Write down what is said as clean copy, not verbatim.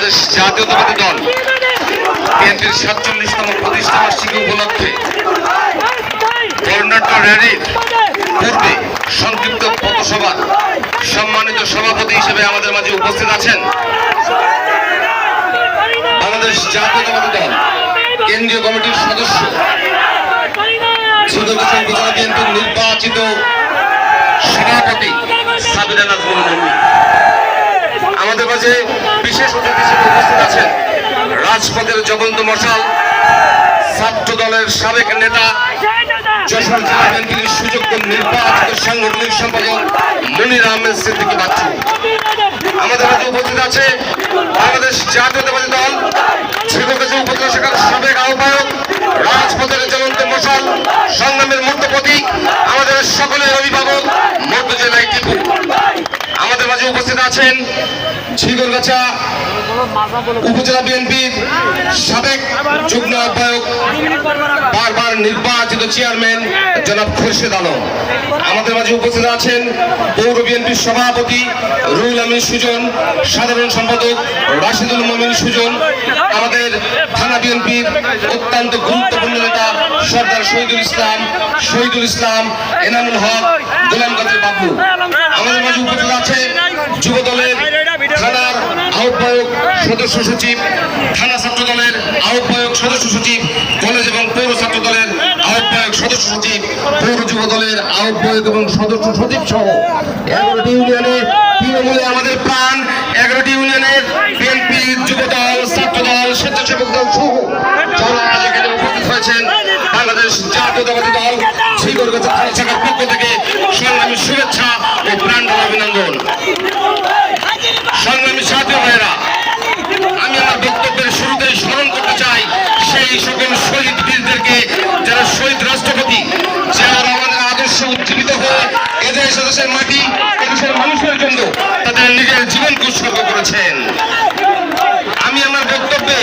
বাংলাদেশ জাতীয়তাবাদী দল বিএনপির ৪৭তম প্রতিষ্ঠা বার্ষিকী উপলক্ষে বর্ণাঢ্য র্যালির পূর্বে সংক্ষিপ্ত পথসভা সম্মানিত সভাপতি হিসেবে আমাদের মাঝে উপস্থিত আছেন বাংলাদেশ জাতীয়তাবাদী দল কেন্দ্রীয় কমিটির সদস্য বিএনপির নির্বাচিত সভাপতি সাবিনা নাজমুল মনি। আমাদের মাঝে বিশেষ অতিথি হিসেবে উপস্থিত আছেন রাজপথের জ্বলন্ত মশাল ছাত্র দলের সাবেক নেতা যশোর জেলা বিএনপির সুযোগ্য নির্বাচিত সাংগঠনিক সম্পাদক মনির আহমেদ সিদ্দিকী বাচ্চু। আমাদের মাঝে উপস্থিত আছে বাংলাদেশ জাতীয়তাবাদী দল ঝিকরগাছা উপজেলা শাখার সাবেক আহ্বায়ক রাজপথের জ্বলন্ত মশাল সংগ্রামের মূর্ত প্রতীক আমাদের সকলের অভিভাবক মর্তুজেলাই টিপু। আমাদের মাঝে উপস্থিত আছেন ঝিকরগাছা উপজেলা বিএনপির সাবেক যুগ্ম আহ্বায়ক বারবার নির্বাচিত চেয়ারম্যান জনাব খুরশেদ আলম। আমাদের মাঝে উপস্থিত আছেন পৌর বিএনপির সভাপতি রুহুল আমিন সুজন, সাধারণ সম্পাদক রাশিদুল মমিন সুজন, আমাদের থানা বিএনপির অত্যন্ত গুরুত্বপূর্ণ নেতা সর্দার শহীদুল ইসলাম, এনামুল হক, গোলাম কাদের বাবলু। আমাদের মাঝে উপস্থিত আছে যুব দলের থানার আহ্বায়ক সদস্য সচিব, থানা ছাত্র দলের আহ্বায়ক সদস্য সচিব, কলেজ এবং পৌর ছাত্র দলের আহ্বায়ক সদস্য সচিব, পৌর যুব দলের আহ্বায়ক এবং সদস্য সচিব সহ 11টি ইউনিয়নে তৃণমূলে আমাদের প্রাণ, 11টি ইউনিয়নের বিএনপি, যুব দল, ছাত্র দল, স্বেচ্ছাসেবক দল সহ যারা এখানে উপস্থিত হয়েছেন বাংলাদেশ জাতীয়তাবাদী দল ঝিকরগাছা থানা শাখার পক্ষ থেকে সংগ্রামী শুভেচ্ছা ও প্রাণঢালা অভিনন্দন। সংগ্রামী সাথী ভাইয়েরা, আমি আমার বক্তব্যের শুরুতেই স্মরণ করতে চাই সেই সকল শহীদ বীরদেরকে যারা শহীদ রাষ্ট্রপতি, যারা আমাদের আদর্শে উজ্জীবিত হয়ে এদেশের মাটি, এদেশের মানুষের জন্য তাদের নিজের জীবনকে উৎসর্গ করেছেন। আমি আমার বক্তব্যে